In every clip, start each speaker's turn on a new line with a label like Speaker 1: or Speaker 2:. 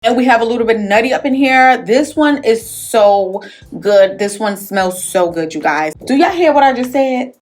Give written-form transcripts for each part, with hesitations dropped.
Speaker 1: And we have a little bit nutty up in here. This one is so good. This one smells so good, you guys. Do y'all hear what I just said?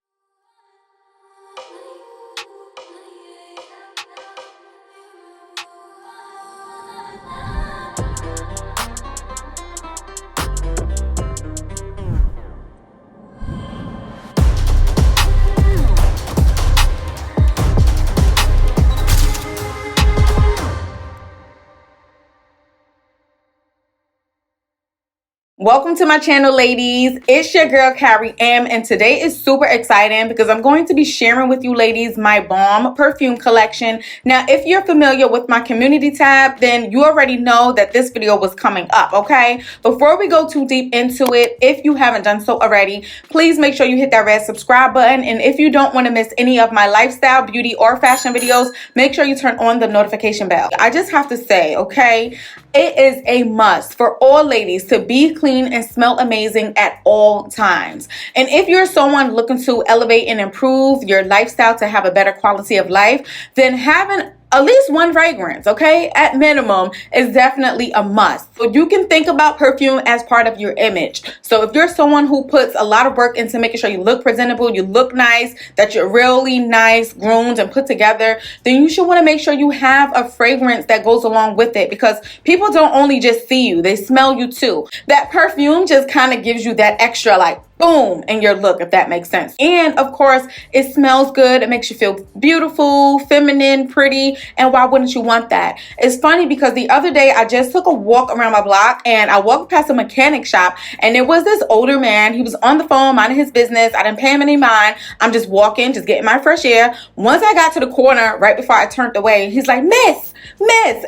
Speaker 1: Welcome to my channel, ladies. It's your girl Carrie M, and today is super exciting because I'm going to be sharing with you ladies my bomb perfume collection. Now, if you're familiar with my community tab, then you already know that this video was coming up, okay? Before we go too deep into it, if you haven't done so already, please make sure you hit that red subscribe button. And if you don't want to miss any of my lifestyle, beauty, or fashion videos, make sure you turn on the notification bell. I just have to say, okay, it is a must for all ladies to be clean and smell amazing at all times. And if you're someone looking to elevate and improve your lifestyle to have a better quality of life, then having at least one fragrance, okay, at minimum, is definitely a must. So you can think about perfume as part of your image. So if you're someone who puts a lot of work into making sure you look presentable, you look nice, that you're really nice, groomed, and put together, then you should want to make sure you have a fragrance that goes along with it, because people don't only just see you, they smell you too. That perfume just kind of gives you that extra, like, boom in your look, if that makes sense. And of course, it smells good. It makes you feel beautiful, feminine, pretty. And why wouldn't you want that? It's funny because the other day I just took a walk around my block and I walked past a mechanic shop, and there was this older man. He was on the phone minding his business. I didn't pay him any mind. I'm just walking, just getting my fresh air. Once I got to the corner, right before I turned away, he's like, Miss.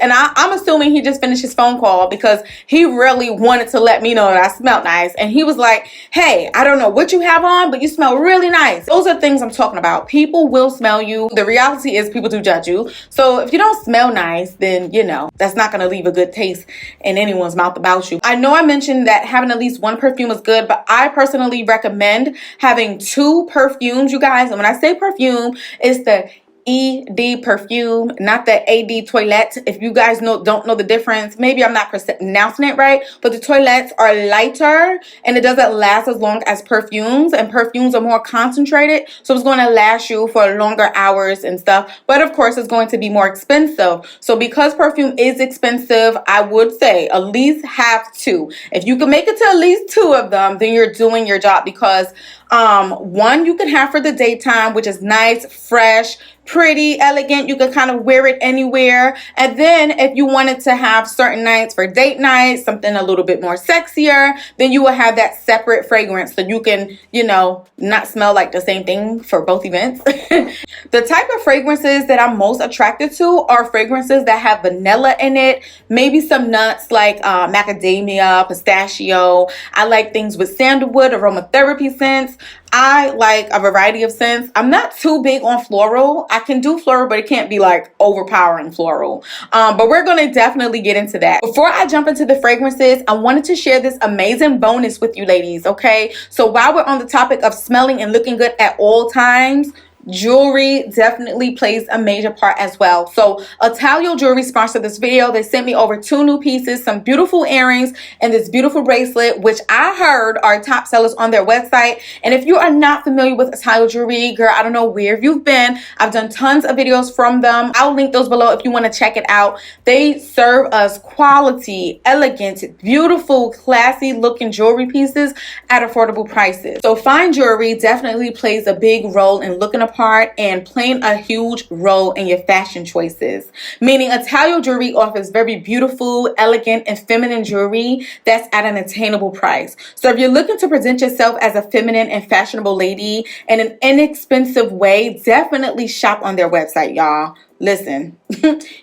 Speaker 1: And I'm assuming he just finished his phone call because he really wanted to let me know that I smelled nice. And he was like, hey, I don't know what you have on, but you smell really nice. Those are things I'm talking about. People will smell you. The reality is people do judge you. So if you don't smell nice, then, you know, that's not going to leave a good taste in anyone's mouth about you. I know I mentioned that having at least one perfume is good, but I personally recommend having 2 perfumes, you guys. And when I say perfume, it's the ED perfume, not the AD toilette. If you guys don't know the difference, maybe I'm not pronouncing it right, but the toilettes are lighter and it doesn't last as long as perfumes, and perfumes are more concentrated, so it's going to last you for longer hours and stuff, but of course it's going to be more expensive. So because perfume is expensive, I would say at least have 2. If you can make it to at least 2 of them, then you're doing your job, because one you can have for the daytime, which is nice, fresh, pretty, elegant. You can kind of wear it anywhere. And then if you wanted to have certain nights for date nights, something a little bit more sexier, then you will have that separate fragrance so you can, you know, not smell like the same thing for both events. The type of fragrances that I'm most attracted to are fragrances that have vanilla in it, maybe some nuts like macadamia, pistachio. I like things with sandalwood, aromatherapy scents. I like a variety of scents. I'm not too big on floral. I can do floral, but it can't be like overpowering floral. But we're going to definitely get into that. Before I jump into the fragrances, I wanted to share this amazing bonus with you ladies, okay? So while we're on the topic of smelling and looking good at all times, jewelry definitely plays a major part as well. So Italo Jewelry sponsored this video. They sent me over 2 new pieces, some beautiful earrings and this beautiful bracelet, which I heard are top sellers on their website. And if you are not familiar with Italo Jewelry, girl, I don't know where you've been. I've done tons of videos from them. I'll link those below if you want to check it out. They serve us quality, elegant, beautiful, classy looking jewelry pieces at affordable prices. So fine jewelry definitely plays a big role in looking apart and playing a huge role in your fashion choices. Meaning Italo Jewelry offers very beautiful, elegant, and feminine jewelry that's at an attainable price. So if you're looking to present yourself as a feminine and fashionable lady in an inexpensive way, definitely shop on their website, y'all. Listen,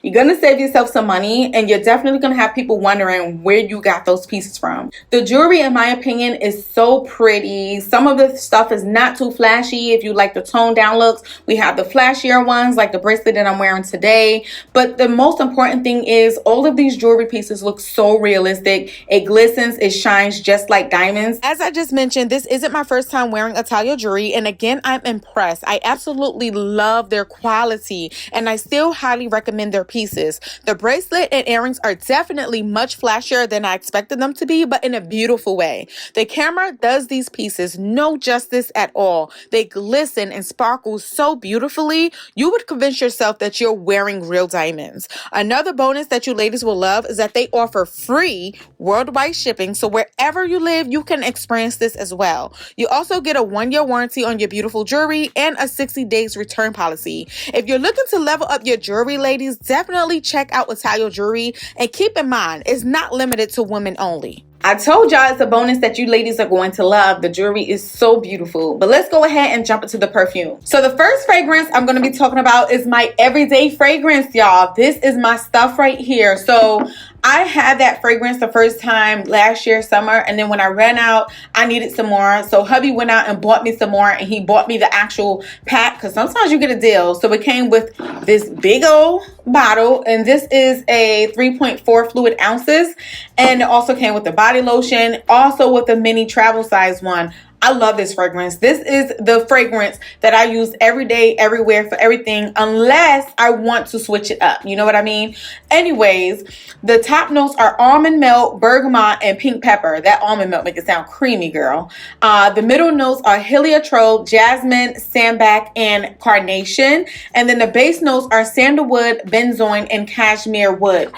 Speaker 1: you're going to save yourself some money, and you're definitely going to have people wondering where you got those pieces from. The jewelry, in my opinion, is so pretty. Some of the stuff is not too flashy. If you like the toned down looks, we have the flashier ones like the bracelet that I'm wearing today. But the most important thing is all of these jewelry pieces look so realistic. It glistens, it shines just like diamonds. As I just mentioned, this isn't my first time wearing Italo Jewelry, and again, I'm impressed. I absolutely love their quality, and I still highly recommend their pieces. The bracelet and earrings are definitely much flashier than I expected them to be, but in a beautiful way. The camera does these pieces no justice at all. They glisten and sparkle so beautifully, you would convince yourself that you're wearing real diamonds. Another bonus that you ladies will love is that they offer free worldwide shipping, so wherever you live, you can experience this as well. You also get a 1-year warranty on your beautiful jewelry and a 60 days return policy. If you're looking to level up your jewelry, ladies, definitely check out Italo Jewelry, and keep in mind, it's not limited to women only. I told y'all it's a bonus that you ladies are going to love. The jewelry is so beautiful. But let's go ahead and jump into the perfume. So the first fragrance I'm going to be talking about is my everyday fragrance, y'all. This is my stuff right here. So I had that fragrance the first time last year, summer, and then when I ran out, I needed some more. So hubby went out and bought me some more, and he bought me the actual pack, because sometimes you get a deal. So it came with this big old bottle, and this is a 3.4 fluid ounces, and it also came with the body lotion, also with a mini travel size one. I love this fragrance. This is the fragrance that I use every day, everywhere, for everything, unless I want to switch it up. You know what I mean? Anyways, the top notes are almond milk, bergamot, and pink pepper. That almond milk make it sound creamy, girl. The middle notes are heliotrope, jasmine, sambac, and carnation. And then the base notes are sandalwood, benzoin, and cashmere wood.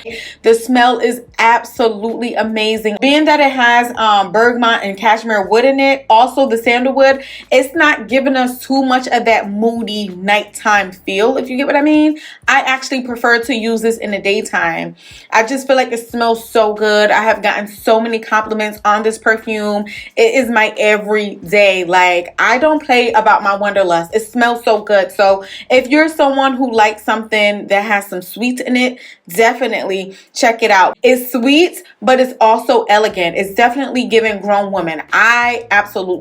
Speaker 1: The smell is absolutely amazing. Being that it has bergamot and cashmere wood in it, also the sandalwood, it's not giving us too much of that moody nighttime feel, if you get what I mean. I actually prefer to use this in the daytime. I just feel like it smells so good. I have gotten so many compliments on this perfume. It is my everyday. Like, I don't play about my Wanderlust. It smells so good. So if you're someone who likes something that has some sweet in it, definitely check it out. It's sweet, but it's also elegant. It's definitely giving grown women. I absolutely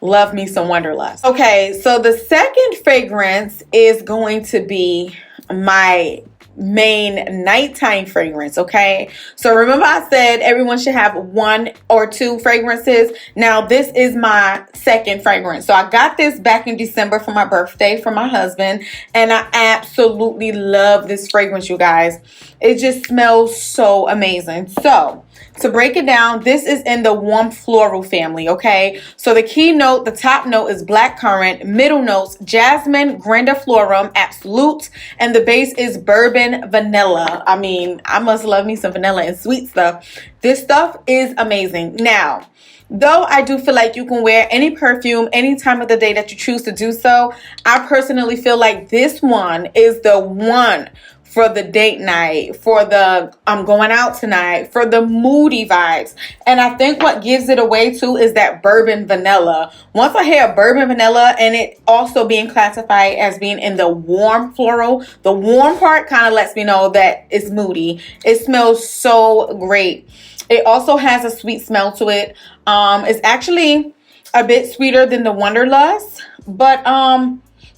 Speaker 1: love me some Wanderlust. Okay, so the second fragrance is going to be my main nighttime fragrance. Okay, so remember I said everyone should have 1 or 2 fragrances. Now this is my second fragrance. So I got this back in December for my birthday from my husband, and I absolutely love this fragrance, you guys. It just smells so amazing. So to break it down, this is in the warm floral family, okay? So the key note, the top note is blackcurrant, middle notes, jasmine, grandiflorum, absolute, and the base is bourbon vanilla. I mean, I must love me some vanilla and sweet stuff. This stuff is amazing. Now, though I do feel like you can wear any perfume any time of the day that you choose to do so, I personally feel like this one is the one for the date night, for the I'm going out tonight, for the moody vibes. And I think what gives it away too is that bourbon vanilla. Once I hear bourbon vanilla and it also being classified as being in the warm floral, the warm part kind of lets me know that it's moody. It smells so great. It also has a sweet smell to it. It's actually a bit sweeter than the Wanderlust, but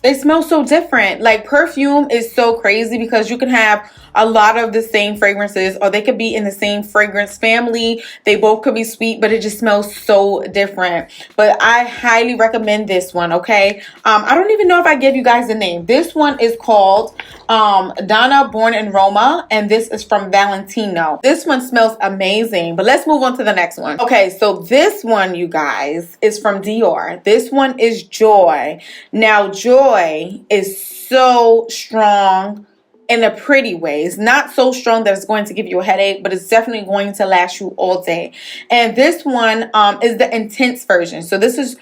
Speaker 1: they smell so different. Like, perfume is so crazy because you can have a lot of the same fragrances, or they could be in the same fragrance family. They both could be sweet, but it just smells so different. But I highly recommend this one, okay? I don't even know if I gave you guys the name. This one is called Donna Born in Roma, and this is from Valentino. This one smells amazing, but let's move on to the next one. Okay, so this one, you guys, is from Dior. This one is Joy. Now, Joy is so strong in a pretty way. It's not so strong that it's going to give you a headache, but it's definitely going to last you all day. And this one is the intense version. So this is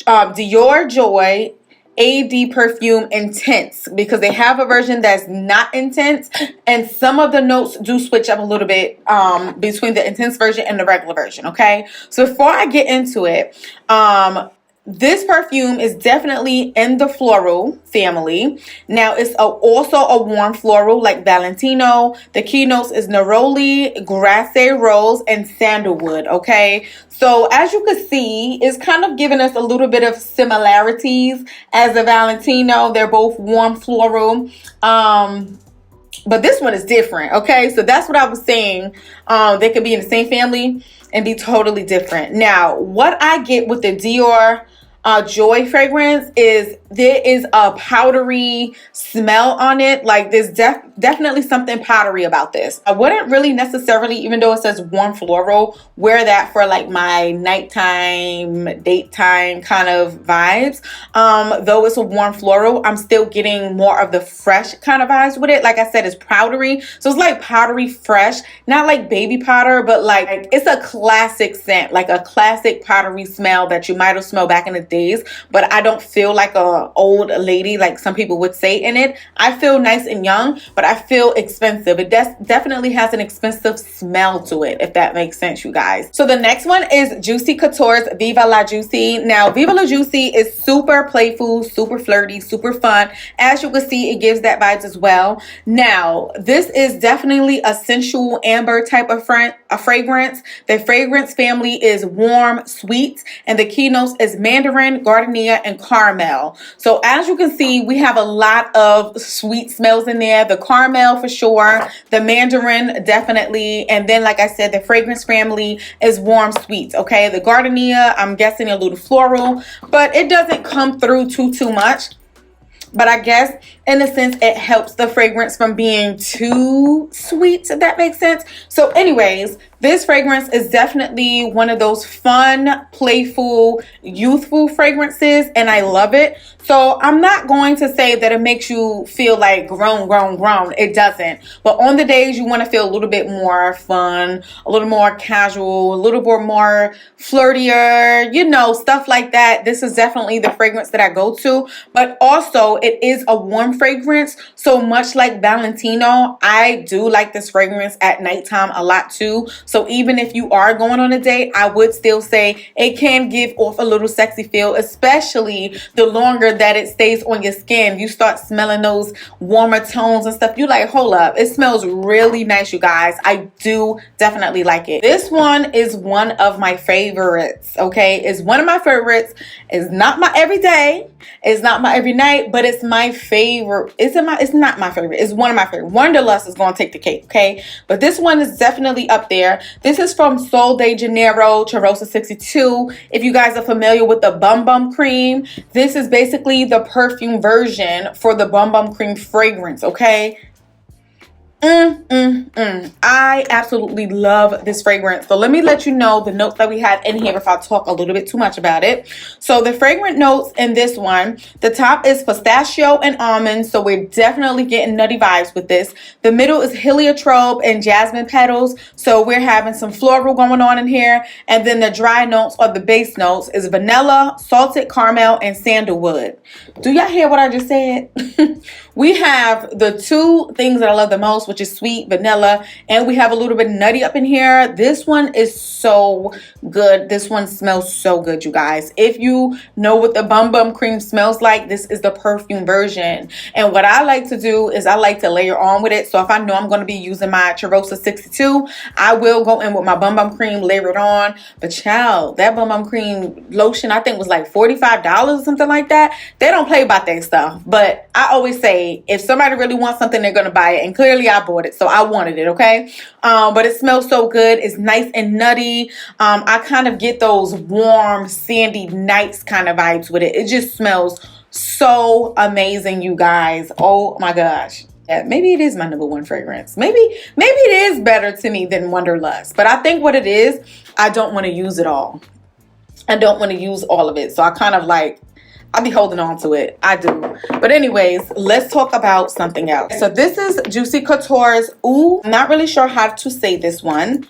Speaker 1: Dior Joy AD Perfume Intense, because they have a version that's not intense, and some of the notes do switch up a little bit between the intense version and the regular version, okay? So before I get into it, this perfume is definitely in the floral family. Now, it's also a warm floral like Valentino. The keynotes is neroli, grasse rose, and sandalwood, okay? So as you can see, it's kind of giving us a little bit of similarities as a Valentino. They're both warm floral. But this one is different, okay? So that's what I was saying. They could be in the same family and be totally different. Now, what I get with the Dior Joy fragrance there is a powdery smell on it. Like there's definitely something powdery about this. I wouldn't really necessarily, even though it says warm floral, wear that for like my nighttime, date time kind of vibes. Though it's a warm floral, I'm still getting more of the fresh kind of vibes with it. Like I said, it's powdery. So it's like powdery fresh, not like baby powder, but like it's a classic scent, like a classic powdery smell that you might have smelled back in the days, but I don't feel like a old lady like some people would say in it. I feel nice and young, but I feel expensive. It definitely has an expensive smell to it, if that makes sense, you guys. So the next one is Juicy Couture's Viva La Juicy. Now, Viva La Juicy is super playful, super flirty, super fun. As you can see, it gives that vibes as well. Now, this is definitely a sensual amber type of fragrance. The fragrance family is warm, sweet, and the keynotes is mandarin, gardenia, and caramel. So as you can see, we have a lot of sweet smells in there. The caramel for sure, the mandarin definitely, and then like I said, the fragrance family is warm sweets. Okay, the gardenia, I'm guessing a little floral, but it doesn't come through too much. But I guess in a sense it helps the fragrance from being too sweet, if that makes sense. So anyways, this fragrance is definitely one of those fun, playful, youthful fragrances, and I love it. So I'm not going to say that it makes you feel like grown. It doesn't. But on the days you want to feel a little bit more fun, a little more casual, a little bit more flirtier, you know, stuff like that, this is definitely the fragrance that I go to. But also it is a warm fragrance. So much like Valentino, I do like this fragrance at nighttime a lot too. So even if you are going on a date, I would still say it can give off a little sexy feel, especially the longer that it stays on your skin. You start smelling those warmer tones and stuff. You like, hold up, it smells really nice, you guys. I do definitely like it. This one is one of my favorites. Okay, it's one of my favorites. It's not my everyday, it's not my every night, but it's my favorite. It's not my favorite, it's one of my favorite. Wanderlust is going to take the cake. Okay, but this one is definitely up there. This is from Sol de Janeiro Cheirosa 62. If you guys are familiar with the Bum Bum Cream, this is basically the perfume version for the Bum Bum Cream fragrance. Okay, I absolutely love this fragrance. So let me let you know the notes that we have in here if I talk a little bit too much about it. So the fragrant notes in this one, the top is pistachio and almond, so we're definitely getting nutty vibes with this. The middle is heliotrope and jasmine petals, so we're having some floral going on in here. And then the dry notes or the base notes is vanilla, salted caramel, and sandalwood. Do y'all hear what I just said? We have the two things that I love the most, which is sweet vanilla, and we have a little bit nutty up in here. This one is so good. This one smells so good, you guys. If you know what the Bum Bum Cream smells like, this is the perfume version. And what I like to do is I like to layer on with it. So if I know I'm going to be using my Cheirosa 62, I will go in with my Bum Bum Cream, layer it on. But child, that Bum Bum Cream lotion I think was like $45 or something like that. They don't play about that stuff. But I always say, if somebody really wants something, they're going to buy it. And clearly I bought it, so I wanted it, okay? But it smells so good. It's nice and nutty. I kind of get those warm, sandy nights kind of vibes with it. It just smells so amazing, you guys. Oh my gosh. Yeah, maybe it is my #1 fragrance. Maybe it is better to me than Wanderlust. But I think what it is, I don't want to use it all. I don't want to use all of it. So I kind of like, I'll be holding on to it. I do. But anyways, let's talk about something else. So this is Juicy Couture's Ooh. I'm not really sure how to say this one.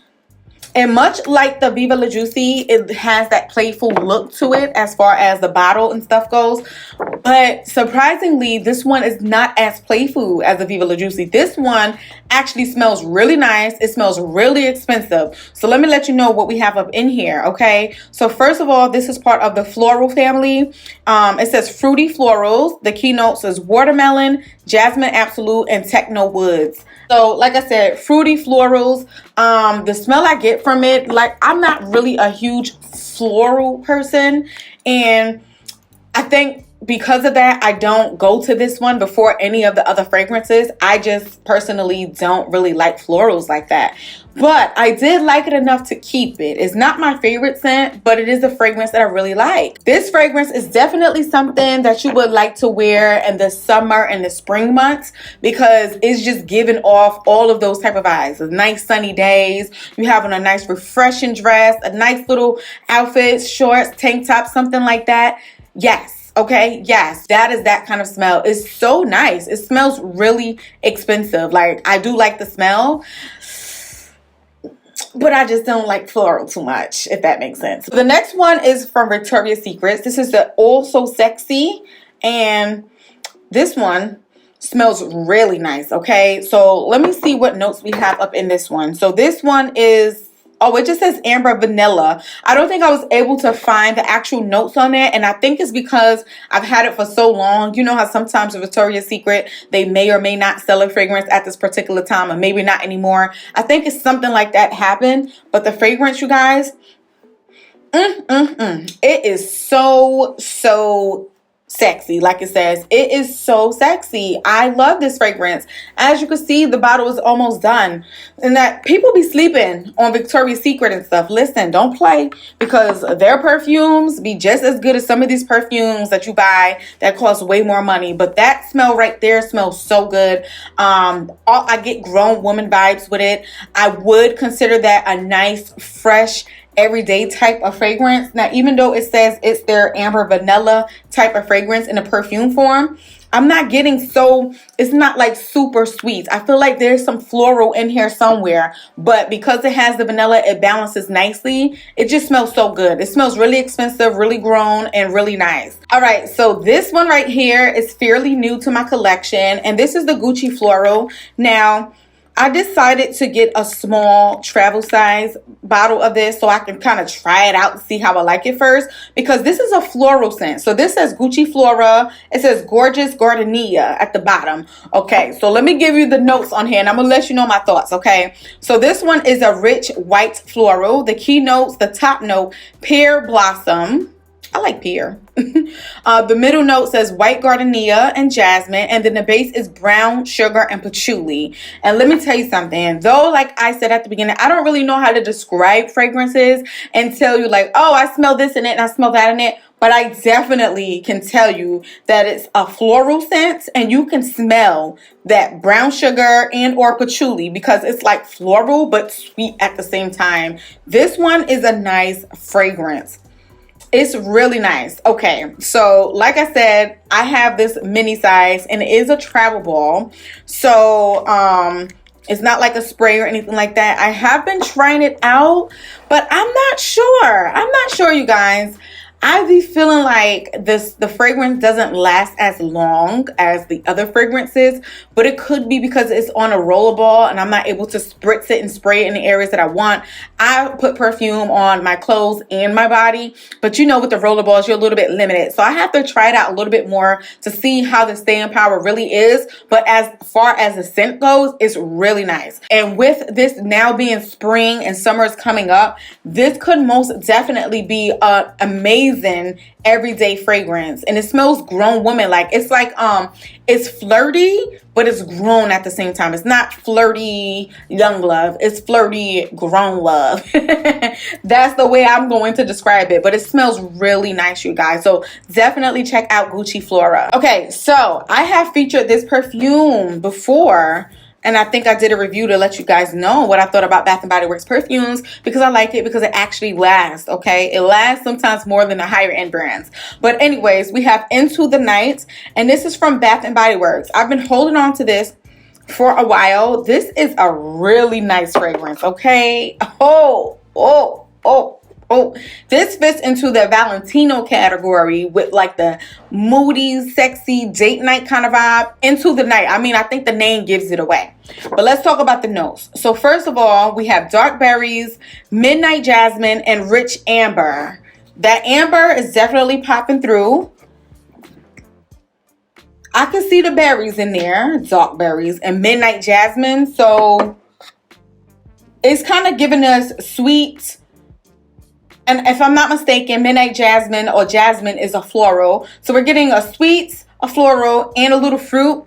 Speaker 1: And much like the Viva La Juicy, it has that playful look to it as far as the bottle and stuff goes. But surprisingly, this one is not as playful as the Viva La Juicy. This one actually smells really nice. It smells really expensive. So let me let you know what we have up in here, okay? So first of all, this is part of the floral family. It says fruity florals. The keynotes is watermelon, jasmine absolute, and techno woods. So like I said, fruity florals. The smell I get from it, like, I'm not really a huge floral person, and I think because of that, I don't go to this one before any of the other fragrances. I just personally don't really like florals like that. But I did like it enough to keep it. It's not my favorite scent, but it is a fragrance that I really like. This fragrance is definitely something that you would like to wear in the summer and the spring months, because it's just giving off all of those type of vibes. The nice sunny days, you having a nice refreshing dress, a nice little outfit, shorts, tank top, something like that. Yes. Okay, yes, that is that kind of smell. It's so nice. It smells really expensive. Like, I do like the smell, but I just don't like floral too much, if that makes sense. The next one is from Victoria's Secret. This is the All So Sexy, and this one smells really nice, okay? So let me see what notes we have up in this one. So this one is, oh, it just says amber vanilla. I don't think I was able to find the actual notes on it, and I think it's because I've had it for so long. You know how sometimes with Victoria's Secret, they may or may not sell a fragrance at this particular time, or maybe not anymore. I think it's something like that happened, but the fragrance, you guys, it is so sexy. Like it says, it is so sexy. I love this fragrance. As you can see, the bottle is almost done, and that people be sleeping on Victoria's Secret and stuff. Listen, don't play, because their perfumes be just as good as some of these perfumes that you buy that cost way more money. But that smell right there smells so good. I get grown woman vibes with it. I would consider that a nice, fresh, everyday type of fragrance. Now, even though it says it's their amber vanilla type of fragrance in a perfume form, I'm not getting it's not like super sweet. I feel like there's some floral in here somewhere, but because it has the vanilla, it balances nicely. It just smells so good. It smells really expensive, really grown, and really nice. All right, so this one right here is fairly new to my collection, and this is the Gucci Floral. Now, I decided to get a small travel size bottle of this so I can kind of try it out and see how I like it first, because this is a floral scent. So this says Gucci Flora. It says Gorgeous Gardenia at the bottom. Okay, so let me give you the notes on here, and I'm going to let you know my thoughts, okay? So this one is a rich white floral. The key notes, the top note, pear blossom. I like pear. The middle note says white gardenia and jasmine, and then the base is brown sugar and patchouli. And let me tell you something, though, like I said at the beginning, I don't really know how to describe fragrances and tell you like, oh, I smell this in it and I smell that in it. But I definitely can tell you that it's a floral scent, and you can smell that brown sugar and or patchouli, because it's like floral but sweet at the same time. This one is a nice fragrance. It's really nice. Okay, so like I said, I have this mini size, and it is a travel ball. So it's not like a spray or anything like that. I have been trying it out, but I'm not sure. I'm not sure, you guys. I be feeling like the fragrance doesn't last as long as the other fragrances, but it could be because it's on a roller ball and I'm not able to spritz it and spray it in the areas that I want. I put perfume on my clothes and my body, but you know, with the roller balls, you're a little bit limited. So I have to try it out a little bit more to see how the staying power really is. But as far as the scent goes, it's really nice. And with this now being spring and summer is coming up, this could most definitely be an amazing everyday fragrance. And it smells grown woman. Like it's flirty, but it's grown at the same time. It's not flirty young love, it's flirty grown love. That's the way I'm going to describe it, but it smells really nice, you guys. So definitely check out Gucci Flora. Okay, so I have featured this perfume before, and I think I did a review to let you guys know what I thought about Bath & Body Works perfumes, because I like it because it actually lasts, okay? It lasts sometimes more than the higher end brands. But anyways, we have Into the Night, and this is from Bath & Body Works. I've been holding on to this for a while. This is a really nice fragrance, okay? This fits into the Valentino category with like the moody, sexy date night kind of vibe. Into the Night. I mean, I think the name gives it away. But let's talk about the notes. So first of all, we have dark berries, midnight jasmine, and rich amber. That amber is definitely popping through. I can see the berries in there, dark berries and midnight jasmine. So it's kind of giving us sweet, And if I'm not mistaken, Midnight Jasmine or Jasmine is a floral. So we're getting a sweet, a floral, and a little fruit.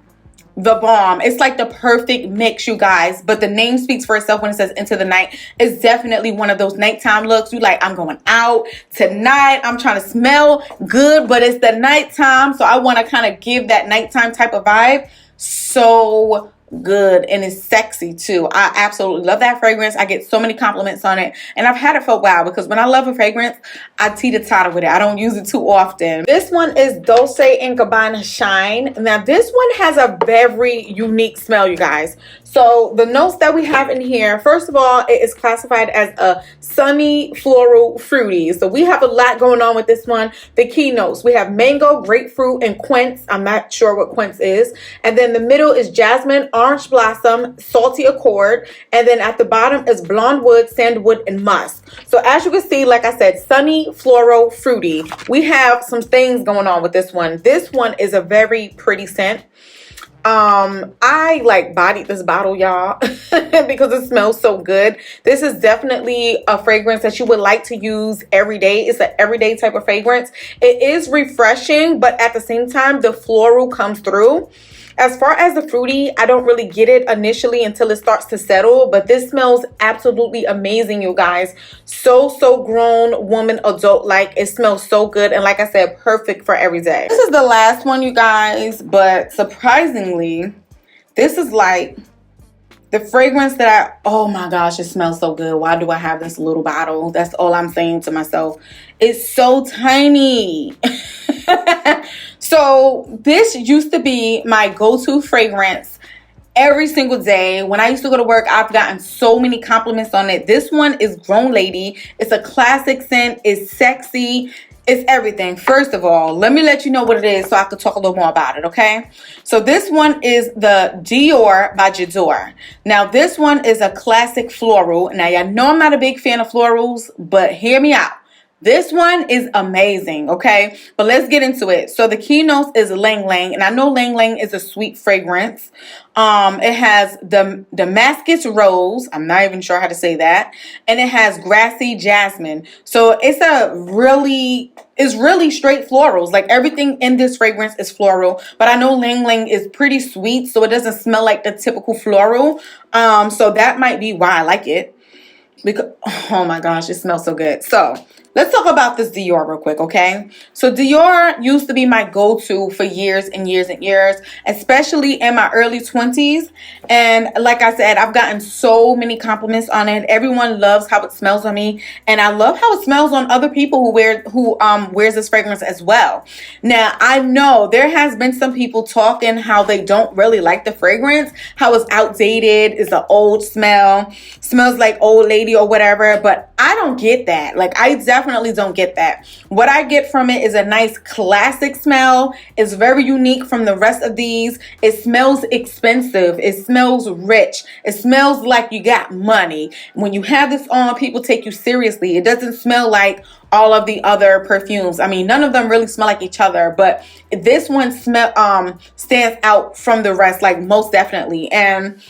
Speaker 1: The bomb. It's like the perfect mix, you guys. But the name speaks for itself when it says Into the Night. It's definitely one of those nighttime looks. You like, I'm going out tonight. I'm trying to smell good, but it's the nighttime. So I want to kind of give that nighttime type of vibe. So good, and it's sexy too. I absolutely love that fragrance. I get so many compliments on it, and I've had it for a while because when I love a fragrance, I teeter-totter with it. I don't use it too often. This one is Dolce & Gabbana Shine. Now this one has a very unique smell, you guys. So the notes that we have in here, first of all, it is classified as a sunny floral fruity. So we have a lot going on with this one. The key notes, we have mango, grapefruit, and quince. I'm not sure what quince is. And then the middle is jasmine, orange blossom, salty accord, and then at the bottom is blonde wood, sandalwood, and musk. So as you can see, like I said, sunny, floral, fruity. We have some things going on with this one. This one is a very pretty scent. I like bodied this bottle, y'all, because it smells so good. This is definitely a fragrance that you would like to use every day. It's an everyday type of fragrance. It is refreshing, but at the same time, the floral comes through. As far as the fruity, I don't really get it initially until it starts to settle, but this smells absolutely amazing, you guys. So grown woman, adult-like. It smells so good, and like I said, perfect for every day. This is the last one, you guys, but surprisingly, this is like the fragrance that oh my gosh, it smells so good. Why do I have this little bottle? That's all I'm saying to myself. It's so tiny. So this used to be my go-to fragrance every single day. When I used to go to work, I've gotten so many compliments on it. This one is Grown Lady. It's a classic scent. It's sexy. It's everything. First of all, let me let you know what it is so I could talk a little more about it, okay? So this one is the Dior by J'adore. Now this one is a classic floral. Now y'all know I'm not a big fan of florals, but hear me out. This one is amazing, okay? But let's get into it. So the key notes is Lang Lang, and I know Lang Lang is a sweet fragrance. It has the Damascus Rose. I'm not even sure how to say that. And it has Grassy Jasmine. So it's really straight florals. Like everything in this fragrance is floral. But I know Lang Lang is pretty sweet, so it doesn't smell like the typical floral. So that might be why I like it. Because, oh my gosh, it smells so good. So let's talk about this Dior real quick, okay? So Dior used to be my go-to for years and years and years, especially in my early 20s. And like I said, I've gotten so many compliments on it. Everyone loves how it smells on me, and I love how it smells on other people who wears this fragrance as well. Now, I know there has been some people talking how they don't really like the fragrance, how it's outdated, it's an old smell, smells like old lady or whatever, but I don't get that. Like, I definitely don't get that. What I get from it is a nice classic smell. It's very unique from the rest of these. It smells expensive. It smells rich. It smells like you got money. When you have this on, people take you seriously. It doesn't smell like all of the other perfumes. I mean, none of them really smell like each other, but this one stands out from the rest, like most definitely. And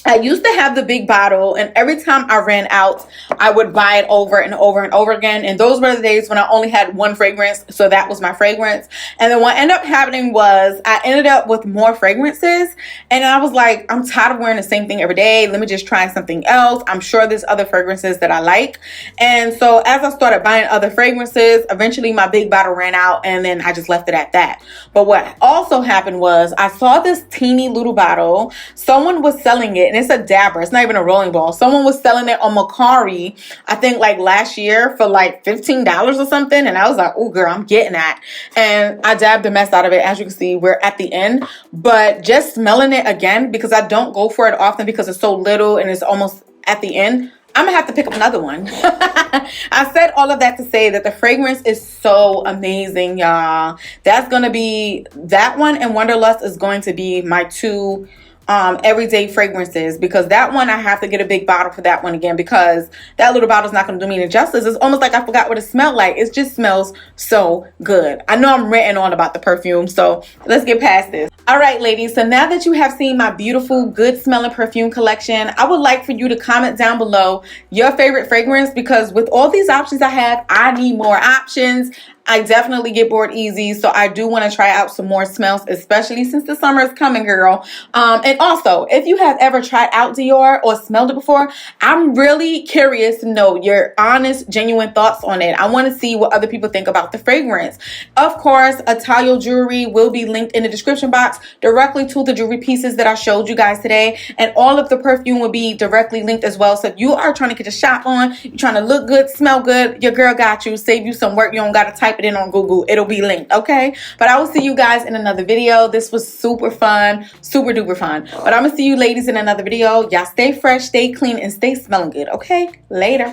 Speaker 1: I used to have the big bottle, and every time I ran out, I would buy it over and over and over again. And those were the days when I only had one fragrance, so that was my fragrance. And then what ended up happening was I ended up with more fragrances, and I was like, I'm tired of wearing the same thing every day. Let me just try something else. I'm sure there's other fragrances that I like. And so as I started buying other fragrances, eventually my big bottle ran out, and then I just left it at that. But what also happened was I saw this teeny little bottle. Someone was selling it. And it's a dabber. It's not even a rolling ball. Someone was selling it on Mercari, I think like last year for like $15 or something. And I was like, oh girl, I'm getting that. And I dabbed the mess out of it. As you can see, we're at the end. But just smelling it again, because I don't go for it often because it's so little and it's almost at the end, I'm gonna have to pick up another one. I said all of that to say that the fragrance is so amazing, y'all. That's gonna be, that one and Wanderlust is going to be my two everyday fragrances, because that one I have to get a big bottle for that one again, because that little bottle's not going to do me any justice. It's almost like I forgot what it smelled like. It just smells so good. I know I'm ranting on about the perfume, so let's get past this. All right, ladies, so now that you have seen my beautiful, good smelling perfume collection, I would like for you to comment down below your favorite fragrance, because with all these options I have, I need more options. I definitely get bored easy, so I do want to try out some more smells, especially since the summer is coming, girl. And also, if you have ever tried out Dior or smelled it before, I'm really curious to know your honest, genuine thoughts on it. I want to see what other people think about the fragrance. Of course, Italo Jewelry will be linked in the description box directly to the jewelry pieces that I showed you guys today, and all of the perfume will be directly linked as well. So if you are trying to get a shop on, you're trying to look good, smell good, your girl got you. Save you some work. You don't got to type it in on Google. It'll be linked, okay? But I will see you guys in another video. This was super fun, super duper fun. But I'm gonna see you ladies in another video. Y'all stay fresh, stay clean, and stay smelling good, okay? Later.